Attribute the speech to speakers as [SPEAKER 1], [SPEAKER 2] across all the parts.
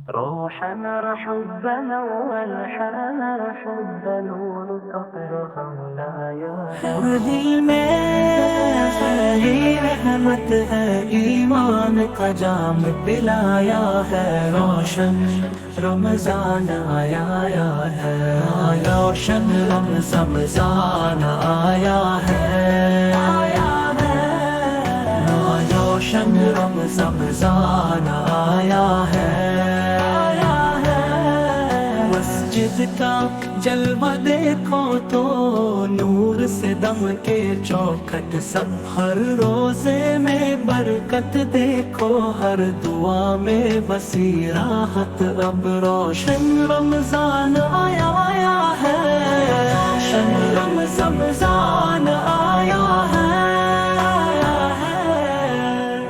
[SPEAKER 1] روحا حبنا والحنان حب نور تطرق مولایا
[SPEAKER 2] دل میں ہے رحمت ہے، ایمان کا جام پلایا ہے، روشن رمضان آیا ہے، روشن رمضان آیا ہے، روشن رمضان آیا ہے، مسجد کا جلوہ دیکھو تو نور سے دم کے چوکھٹ سب، ہر روزے میں برکت دیکھو، ہر دعا میں بسی راحت، اب روشن رمضان آیا ہے، روشن رمضان آیا ہے،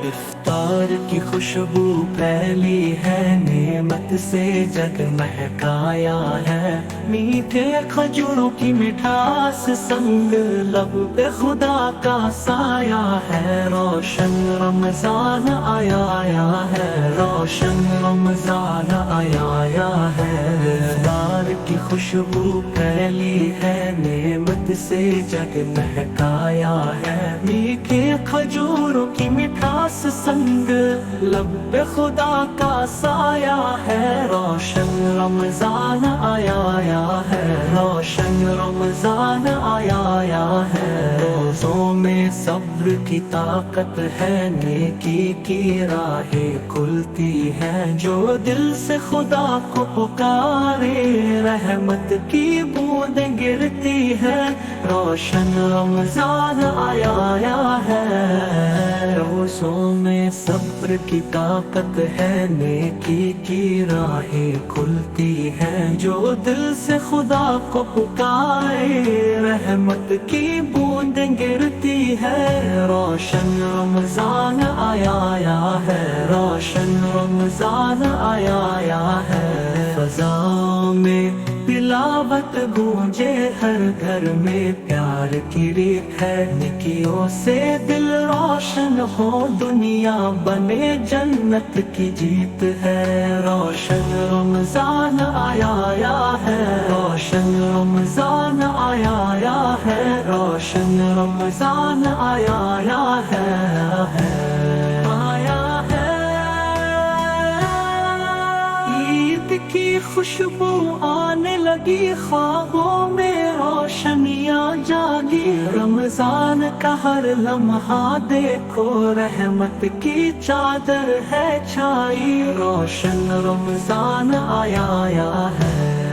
[SPEAKER 2] افطار کی خوشبو پھیلی ہے، نعمت سے جگ مہکایا ہے، میٹھے کھجوروں کی مٹھاس سنگ لب پہ خدا کا سایہ ہے، روشن رمضان آیا ہے، روشن رمضان آیا ہے، افطار کی خوشبو پھیلی ہے، نعمت سے جگ مہکایا ہے، میٹھے کھجوروں کی مٹھاس سنگ لب پہ خدا کا سایہ ہے، روشن رمضان آیا ہے، روشن رمضان آیا ہے، روزوں میں صبر کی طاقت ہے، نیکی کی راہیں کھلتی ہے، جو دل سے خدا کو پکارے رحمت کی بوندیں گرتی ہے، روشن رمضان آیا ہے، روزوں میں صبر کی طاقت ہے، نیکی کی راہیں کھلتی ہے، جو دل سے خدا کو پکارے رحمت کی بوندیں گرتی ہے، روشن رمضان آیا ہے، روشن رمضان آیا ہے، فضاؤں میں تلاوت گونجے، ہر گھر میں پیار کی ریت ہے، نیکیوں سے دل روشن ہو، دنیا بنے جنت کی جیت ہے، روشن رمضان آیا ہے، روشن رمضان آیا ہے، روشن رمضان آیا ہے، عید کی خوشبو آنے لگی، خوابوں میں روشنیاں جاگی، رمضان کا ہر لمحہ دیکھو، رحمت کی چادر ہے چھائی، روشن رمضان آیا ہے۔